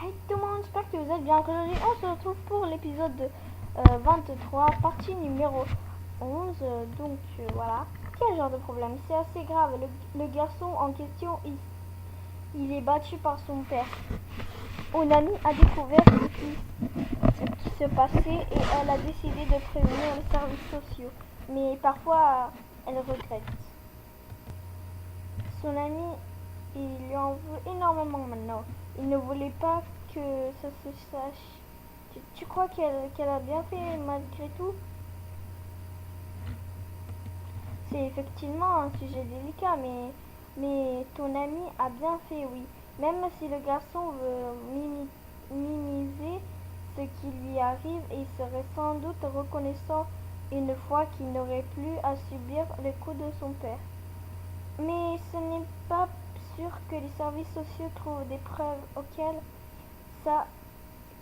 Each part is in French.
Hey tout le monde, j'espère que vous êtes bien. Aujourd'hui, on se retrouve pour l'épisode 23, partie numéro 11. Voilà. Quel genre de problème? C'est assez grave. Le garçon en question, il est battu par son père. Onami a découvert ce qui se passait et elle a décidé de prévenir les services sociaux. Mais parfois, elle regrette. Son ami, il lui en veut énormément maintenant. Il ne voulait pas que ça se sache. Tu crois qu'elle a bien fait malgré tout? C'est effectivement un sujet délicat, mais ton ami a bien fait, oui. Même si le garçon veut minimiser ce qui lui arrive, il serait sans doute reconnaissant une fois qu'il n'aurait plus à subir les coups de son père. Mais ce n'est pas sûr que les services sociaux trouvent des preuves auxquelles ça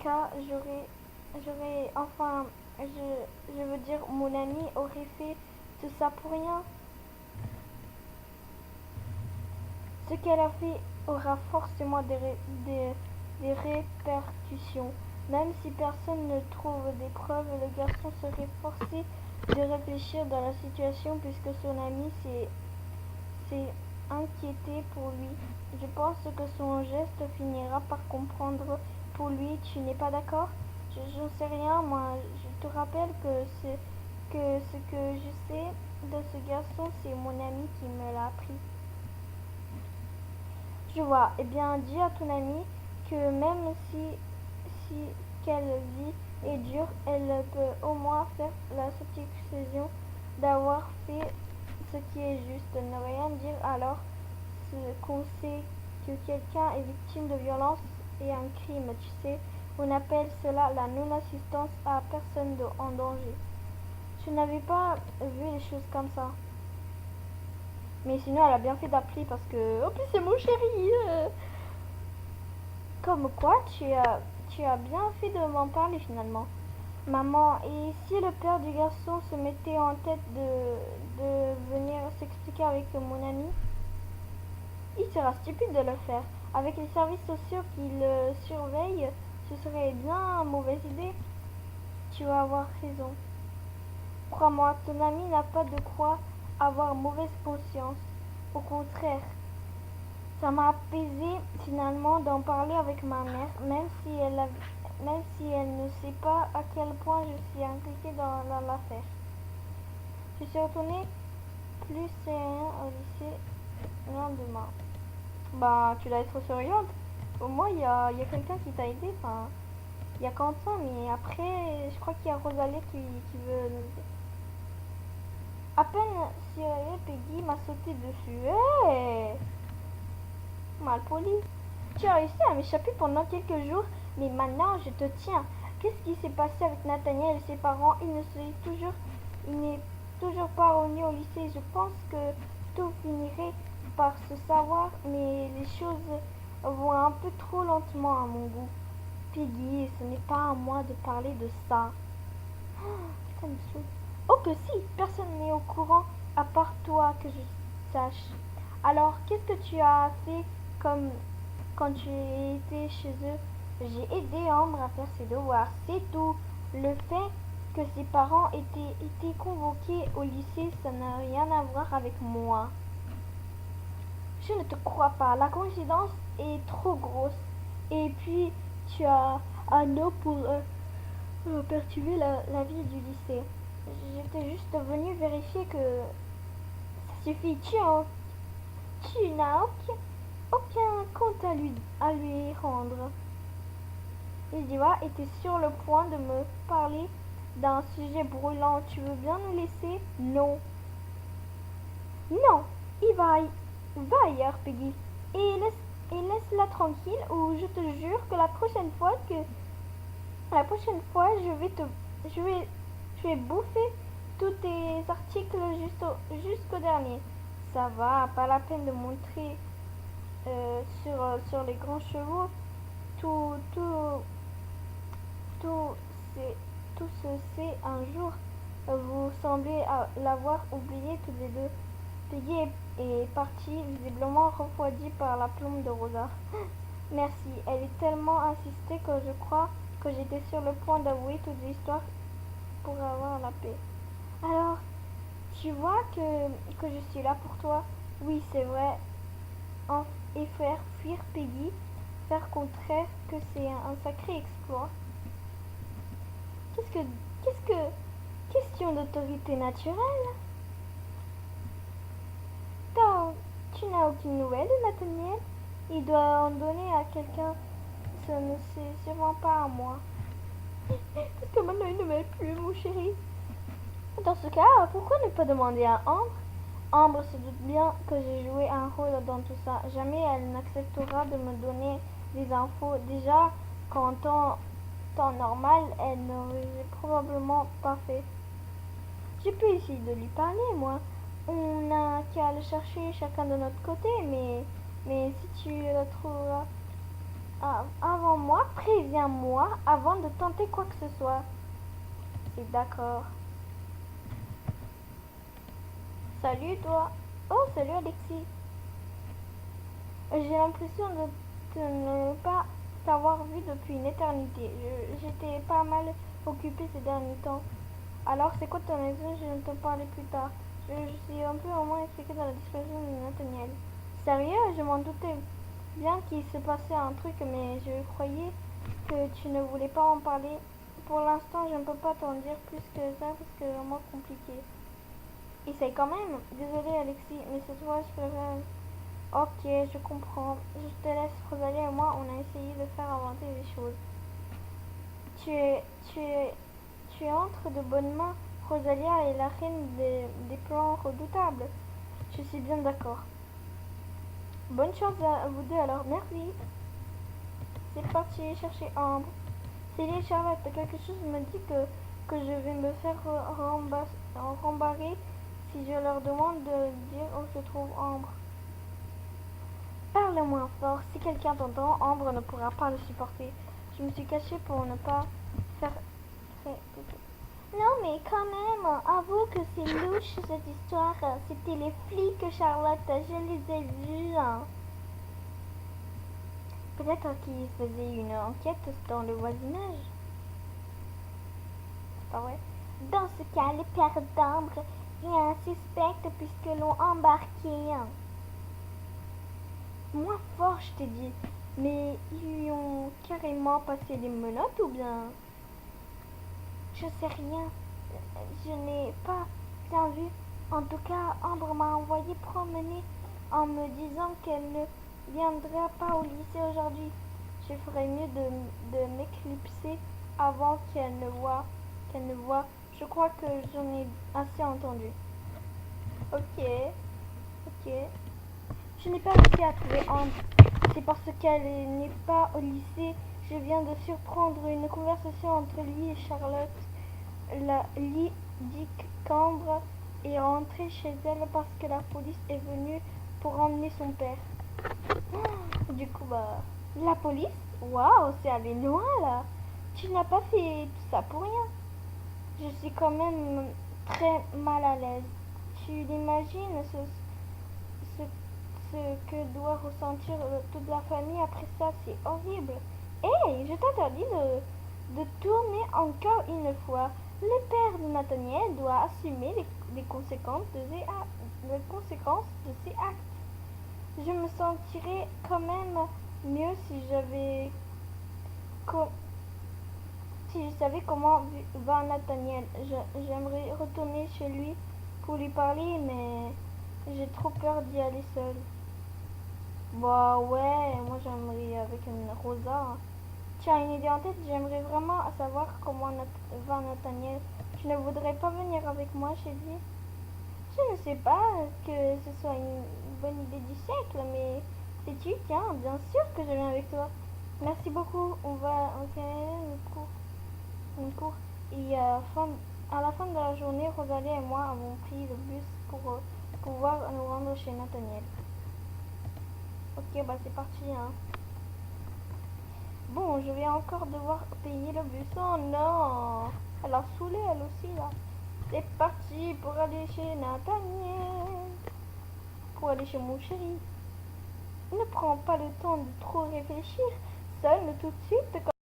cas je veux dire, mon ami aurait fait tout ça pour rien. Ce qu'elle a fait aura forcément des répercussions. Même si personne ne trouve des preuves, le garçon serait forcé de réfléchir dans la situation puisque son ami s'est inquiété pour lui. Je pense que son geste finira par comprendre pour lui. Tu n'es pas d'accord? J'en sais rien, moi. Je te rappelle que ce que je sais de ce garçon, c'est mon ami qui me l'a appris. Je vois. Eh bien, dis à ton amie que même si qu'elle vie est dure, elle peut au moins faire la satisfaction d'avoir fait ce qui est juste. Ne rien dire alors qu'on sait que quelqu'un est victime de violence et un crime, tu sais. On appelle cela la non-assistance à personne en danger. Je n'avais pas vu les choses comme ça. Mais sinon, elle a bien fait d'appeler parce que... En plus, c'est mon chéri. Comme quoi, tu as bien fait de m'en parler finalement. Maman, et si le père du garçon se mettait en tête de venir s'expliquer avec mon ami? Il sera stupide de le faire. Avec les services sociaux qui le surveillent, ce serait bien une mauvaise idée. Tu vas avoir raison. Crois-moi, ton ami n'a pas de quoi avoir mauvaise conscience. Au contraire, ça m'a apaisé finalement d'en parler avec ma mère, même si elle ne sait pas à quel point je suis impliquée dans l'affaire. Je suis retournée plus sereine au lycée le lendemain. Bah, tu dois être souriante. Au moins, il y a quelqu'un qui t'a aidé. Enfin, il y a Quentin, mais après, je crois qu'il y a Rosalie qui veut nous aider. À peine sérieux, Peggy m'a sauté dessus. Hey, mal poli. Tu as réussi à m'échapper pendant quelques jours, mais maintenant je te tiens. Qu'est-ce qui s'est passé avec Nathaniel et ses parents? Il n'est toujours pas revenu au lycée. Je pense que tout finirait par se savoir, mais les choses vont un peu trop lentement à mon goût. Peggy, ce n'est pas à moi de parler de ça. Ça me saoule. Oh que si, personne n'est au courant à part toi que je sache. Alors, qu'est-ce que tu as fait comme quand tu étais chez eux? J'ai aidé Ambre à faire ses devoirs, c'est tout. Le fait que ses parents été convoqués au lycée, ça n'a rien à voir avec moi. Je ne te crois pas, la coïncidence est trop grosse. Et puis, tu as un an pour perturber la vie du lycée. J'étais juste venue vérifier que ça suffit. Tu n'as aucun compte à lui rendre. Idiwa était sur le point de me parler d'un sujet brûlant. Tu veux bien nous laisser? Non. Non, va ailleurs, Peggy. Et laisse-la tranquille ou je te jure que la prochaine fois je vais bouffer tous tes articles jusqu'au dernier. Ça va, pas la peine de montrer sur les grands chevaux. Tout, tout, tout, tout se sait un jour. Vous semblez l'avoir oublié tous les deux. Peggy est partie, visiblement refroidie par la plombe de Rosa. Merci. Elle est tellement insistée que je crois que j'étais sur le point d'avouer toute l'histoire pour avoir la paix. Alors, tu vois que je suis là pour toi. Oui, c'est vrai. Et faire fuir Peggy, faire contraire que c'est un sacré exploit. Qu'est-ce que... Qu'est-ce que... Question d'autorité naturelle. T'as- Tu n'as aucune nouvelle de Nathaniel? Il doit en donner à quelqu'un. Ce ne c'est sûrement pas à moi. Parce que maintenant il ne m'aime plus, mon chéri. Dans ce cas, pourquoi ne pas demander à Ambre? Ambre se doute bien que j'ai joué un rôle dans tout ça. Jamais elle n'acceptera de me donner des infos. Déjà, qu'en temps normal, elle n'aurait probablement pas fait. Je peux essayer de lui parler, moi. On n'a qu'à le chercher chacun de notre côté, mais si tu le trouveras avant moi, préviens-moi avant de tenter quoi que ce soit. C'est d'accord. Salut toi. Oh, salut Alexis. J'ai l'impression de ne pas t'avoir vu depuis une éternité. J'étais pas mal occupée ces derniers temps. Alors, c'est quoi ton raison? Je vais te parler plus tard. Je suis un peu au moins expliqué dans la disparition de Nathaniel. Sérieux? Je m'en doutais bien qu'il se passait un truc, mais je croyais que tu ne voulais pas en parler. Pour l'instant, je ne peux pas t'en dire plus que ça parce que c'est vraiment compliqué. Essaye quand même. Désolée Alexis, mais cette fois, je préfère. Ok, je comprends. Je te laisse. Rosalie et moi, on a essayé de faire avancer les choses. Tu es, tu es, tu entres de bonnes mains. Rosalia est la reine des plans redoutables. Je suis bien d'accord. Bonne chance à vous deux alors. Merci. C'est parti chercher Ambre. Céline et Charlotte, quelque chose me dit que je vais me faire rembarrer si je leur demande de dire où se trouve Ambre. Parle moins fort. Si quelqu'un t'entend, Ambre ne pourra pas le supporter. Je me suis cachée pour ne pas faire... Non mais quand même, avoue que c'est louche cette histoire. C'était les flics, Charlotte, je les ai vus. Peut-être qu'ils faisaient une enquête dans le voisinage. C'est pas vrai. Dans ce cas, les pères d'Ambre et un suspect puisque l'ont embarqué. Moins fort, je t'ai dit. Mais ils lui ont carrément passé les menottes ou bien? Je sais rien. Je n'ai pas bien vu. En tout cas, Ambre m'a envoyé promener en me disant qu'elle ne viendra pas au lycée aujourd'hui. Je ferais mieux de m'éclipser avant qu'elle ne voie. Je crois que j'en ai assez entendu. Ok, ok. Je n'ai pas réussi à trouver Ambre. C'est parce qu'elle n'est pas au lycée. Je viens de surprendre une conversation entre lui et Charlotte. Lee dit qu'Ambre est rentrée chez elle parce que la police est venue pour emmener son père. Du coup, la police? Waouh, c'est allé loin là. Tu n'as pas fait tout ça pour rien. Je suis quand même très mal à l'aise. Tu l'imagines ce, ce que doit ressentir toute la famille après ça, c'est horrible. Hey, je t'interdis de tourner encore une fois. Le père de Nathaniel doit assumer les conséquences de ses actes. Je me sentirais quand même mieux si je savais comment va Nathaniel. J'aimerais retourner chez lui pour lui parler, mais j'ai trop peur d'y aller seule. Bah ouais, moi j'aimerais avec une Rosa. Tu as une idée en tête? J'aimerais vraiment savoir comment va Nathaniel. Tu ne voudrais pas venir avec moi chez lui? Je ne sais pas que ce soit une bonne idée du siècle, mais si tu tiens, bien sûr que je viens avec toi. Merci beaucoup. On va enchaîner une cour. Et à la fin de la journée, Rosalie et moi avons pris le bus pour pouvoir nous rendre chez Nathaniel. Ok, bah c'est parti, hein. Bon, je vais encore devoir payer le bus. Oh non! Elle a saoulé elle aussi là. C'est parti pour aller chez Nathaniel. Pour aller chez mon chéri. Ne prends pas le temps de trop réfléchir. Sonne tout de suite